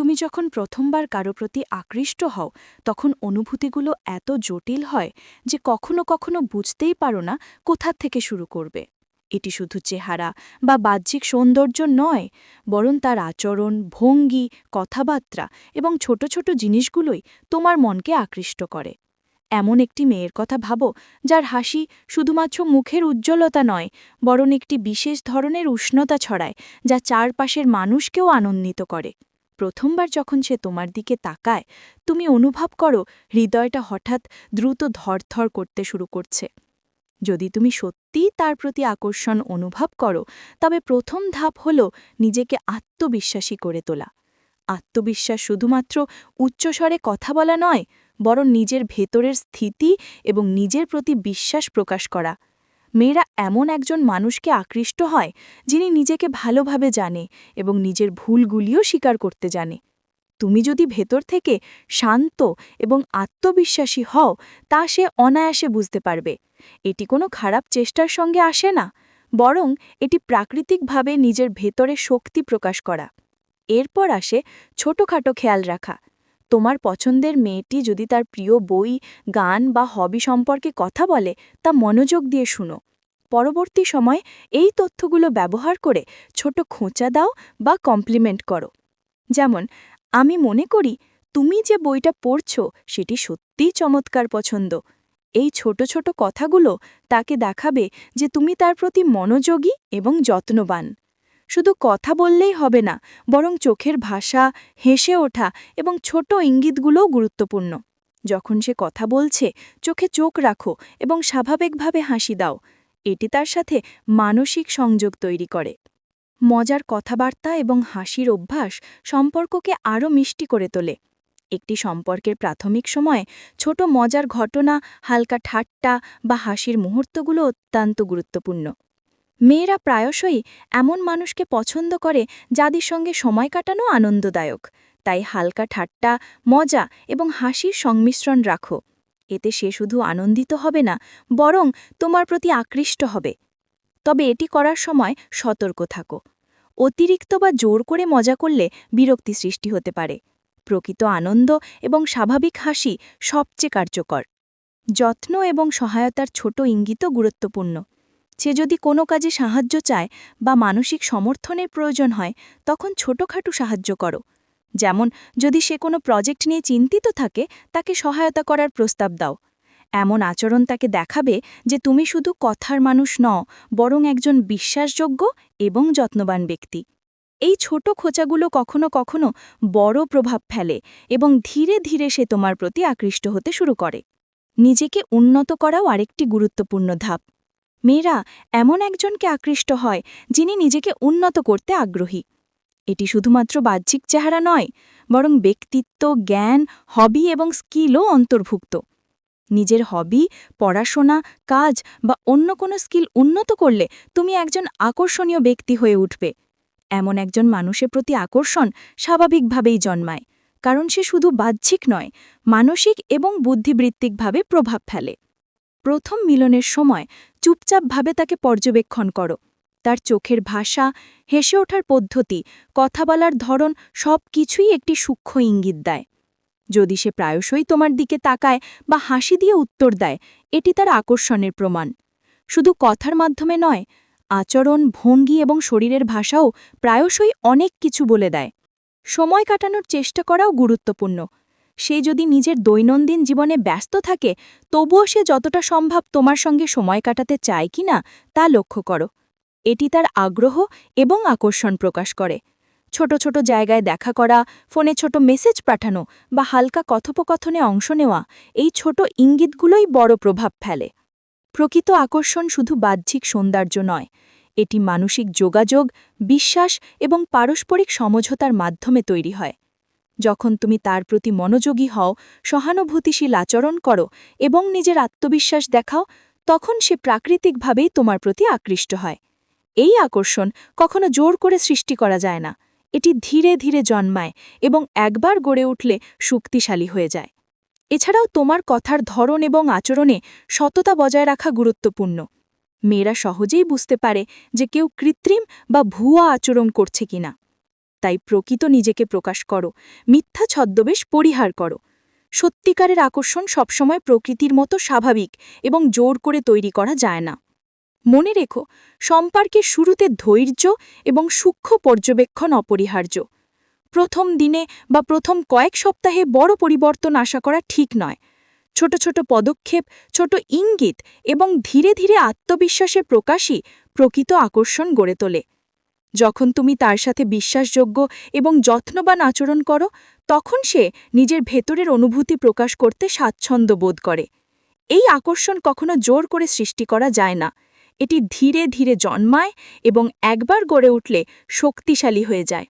তুমি যখন প্রথমবার কারো প্রতি আকৃষ্ট হও তখন অনুভূতিগুলো এত জটিল হয় যে কখনো কখনো বুঝতেই পারো না কোথা থেকে শুরু করবে। এটি শুধু চেহারা বা বাহ্যিক সৌন্দর্য নয়, বরং তার আচরণ, ভঙ্গি, কথাবার্তা এবং ছোট ছোট জিনিসগুলোই তোমার মনকে আকৃষ্ট করে। এমন একটি মেয়ের কথা ভাবো যার হাসি শুধুমাত্র মুখের উজ্জ্বলতা নয়, বরং একটি বিশেষ ধরনের উষ্ণতা ছড়ায় যা চারপাশের মানুষকেও আনন্দিত করে। প্রথমবার যখন সে তোমার দিকে তাকায়, তুমি অনুভব করো হৃদয়টা হঠাৎ দ্রুত ধরধর করতে শুরু করছে। যদি তুমি সত্যিই তার প্রতি আকর্ষণ অনুভব করো, তবে প্রথম ধাপ হল নিজেকে আত্মবিশ্বাসী করে তোলা। আত্মবিশ্বাস শুধুমাত্র উচ্চস্বরে কথা বলা নয়, বরং নিজের ভেতরের স্থিতি এবং নিজের প্রতি বিশ্বাস প্রকাশ করা। মেয়েরা এমন একজন মানুষকে আকৃষ্ট হয় যিনি নিজেকে ভালোভাবে জানে এবং নিজের ভুলগুলিও স্বীকার করতে জানে। তুমি যদি ভেতর থেকে শান্ত এবং আত্মবিশ্বাসী হও, তা সে অনায়াসে বুঝতে পারবে। এটি কোনো খারাপ চেষ্টার সঙ্গে আসে না, বরং এটি প্রাকৃতিকভাবে নিজের ভেতরে শক্তি প্রকাশ করা। এরপর আসে ছোটখাটো খেয়াল রাখা। তোমার পছন্দের মেয়েটি যদি তার প্রিয় বই, গান বা হবি সম্পর্কে কথা বলে, তা মনোযোগ দিয়ে শুনো। পরবর্তী সময়ে এই তথ্যগুলো ব্যবহার করে ছোট খোঁচা দাও বা কমপ্লিমেন্ট করো। যেমন, আমি মনে করি তুমি যে বইটা পড়ছ সেটি সত্যিই চমৎকার পছন্দ। এই ছোট ছোট কথাগুলো তাকে দেখাবে যে তুমি তার প্রতি মনোযোগী এবং যত্নবান। শুধু কথা বললেই হবে না, বরং চোখের ভাষা, হেসে ওঠা এবং ছোট ইঙ্গিতগুলোও গুরুত্বপূর্ণ। যখন সে কথা বলছে, চোখে চোখ রাখো এবং স্বাভাবিকভাবে হাসি দাও। এটি তার সাথে মানসিক সংযোগ তৈরি করে। মজার কথাবার্তা এবং হাসির অভ্যাস সম্পর্ককে আরও মিষ্টি করে তোলে। একটি সম্পর্কের প্রাথমিক সময়ে ছোট মজার ঘটনা, হালকা ঠাট্টা বা হাসির মুহূর্তগুলো অত্যন্ত গুরুত্বপূর্ণ। মেয়েরা প্রায়শই এমন মানুষকে পছন্দ করে যাদের সঙ্গে সময় কাটানো আনন্দদায়ক। তাই হালকা ঠাট্টা, মজা এবং হাসির সংমিশ্রণ রাখো। এতে সে শুধু আনন্দিত হবে না, বরং তোমার প্রতি আকৃষ্ট হবে। তবে এটি করার সময় সতর্ক থাকো। অতিরিক্ত বা জোর করে মজা করলে বিরক্তি সৃষ্টি হতে পারে। প্রকৃত আনন্দ এবং স্বাভাবিক হাসি সবচেয়ে কার্যকর। যত্ন এবং সহায়তার ছোট ইঙ্গিতও গুরুত্বপূর্ণ। সে যদি কোনো কাজে সাহায্য চায় বা মানসিক সমর্থনের প্রয়োজন হয়, তখন ছোটখাটো সাহায্য করো। যেমন, যদি সে কোনো প্রজেক্ট নিয়ে চিন্তিত থাকে, তাকে সহায়তা করার প্রস্তাব দাও। এমন আচরণ তাকে দেখাবে যে তুমি শুধু কথার মানুষ নও, বরং একজন বিশ্বাসযোগ্য এবং যত্নবান ব্যক্তি। এই ছোট খোঁচাগুলো কখনো কখনো বড় প্রভাব ফেলে এবং ধীরে ধীরে সে তোমার প্রতি আকৃষ্ট হতে শুরু করে। নিজেকে উন্নত করাও আরেকটি গুরুত্বপূর্ণ ধাপ। মেয়েরা এমন একজনকে আকৃষ্ট হয় যিনি নিজেকে উন্নত করতে আগ্রহী। এটি শুধুমাত্র বাহ্যিক চেহারা নয়, বরং ব্যক্তিত্ব, জ্ঞান, হবি এবং স্কিলও অন্তর্ভুক্ত। নিজের হবি, পড়াশোনা, কাজ বা অন্য কোনো স্কিল উন্নত করলে তুমি একজন আকর্ষণীয় ব্যক্তি হয়ে উঠবে। এমন একজন মানুষের প্রতি আকর্ষণ স্বাভাবিকভাবেই জন্মায়, কারণ সে শুধু বাহ্যিক নয়, মানসিক এবং বুদ্ধিবৃত্তিকভাবে প্রভাব ফেলে। প্রথম মিলনের সময় চুপচাপভাবে তাকে পর্যবেক্ষণ করো। তার চোখের ভাষা, হেসে ওঠার পদ্ধতি, কথা বলার ধরন সবকিছুই একটি সূক্ষ্ম ইঙ্গিত দেয়। যদি সে প্রায়শই তোমার দিকে তাকায় বা হাসি দিয়ে উত্তর দেয়, এটি তার আকর্ষণের প্রমাণ। শুধু কথার মাধ্যমে নয়, আচরণ, ভঙ্গি এবং শরীরের ভাষাও প্রায়শই অনেক কিছু বলে দেয়। সময় কাটানোর চেষ্টা করাও গুরুত্বপূর্ণ। সে যদি নিজের দৈনন্দিন জীবনে ব্যস্ত থাকে, তবুও সে যতটা সম্ভব তোমার সঙ্গে সময় কাটাতে চায় কিনা তা লক্ষ্য করো। এটি তার আগ্রহ এবং আকর্ষণ প্রকাশ করে। ছোট ছোট জায়গায় দেখা করা, ফোনে ছোট মেসেজ পাঠানো বা হালকা কথোপকথনে অংশ নেওয়া, এই ছোট ইঙ্গিতগুলোই বড় প্রভাব ফেলে। প্রকৃত আকর্ষণ শুধু বাহ্যিক সৌন্দর্য নয়, এটি মানসিক যোগাযোগ, বিশ্বাস এবং পারস্পরিক সমঝোতার মাধ্যমে তৈরি হয়। যখন তুমি তার প্রতি মনোযোগী হও, সহানুভূতিশীল আচরণ করো এবং নিজের আত্মবিশ্বাস দেখাও, তখন সে প্রাকৃতিকভাবেই তোমার প্রতি আকৃষ্ট হয়। এই আকর্ষণ কখনো জোর করে সৃষ্টি করা যায় না। এটি ধীরে ধীরে জন্মায় এবং একবার গড়ে উঠলে শক্তিশালী হয়ে যায়। এছাড়াও তোমার কথার ধরন এবং আচরণে সততা বজায় রাখা গুরুত্বপূর্ণ। মেয়েরা সহজেই বুঝতে পারে যে কেউ কৃত্রিম বা ভুয়া আচরণ করছে কিনা। তাই প্রকৃত নিজেকে প্রকাশ করো, মিথ্যা ছদ্মবেশ পরিহার করো। সত্যিকারের আকর্ষণ সবসময় প্রকৃতির মতো স্বাভাবিক এবং জোর করে তৈরি করা যায় না। মনে রেখো, সম্পর্কের শুরুতে ধৈর্য এবং সূক্ষ্ম পর্যবেক্ষণ অপরিহার্য। প্রথম দিনে বা প্রথম কয়েক সপ্তাহে বড় পরিবর্তন আশা করা ঠিক নয়। ছোট ছোট পদক্ষেপ, ছোট ইঙ্গিত এবং ধীরে ধীরে আত্মবিশ্বাসের প্রকাশই প্রকৃত আকর্ষণ গড়ে তোলে। যখন তুমি তার সাথে বিশ্বাসযোগ্য এবং যত্নবান আচরণ করো, তখন সে নিজের ভেতরের অনুভূতি প্রকাশ করতে স্বাচ্ছন্দ্য বোধ করে। এই আকর্ষণ কখনো জোর করে সৃষ্টি করা যায় না। এটি ধীরে ধীরে জন্মায় এবং একবার গড়ে উঠলে শক্তিশালী হয়ে যায়।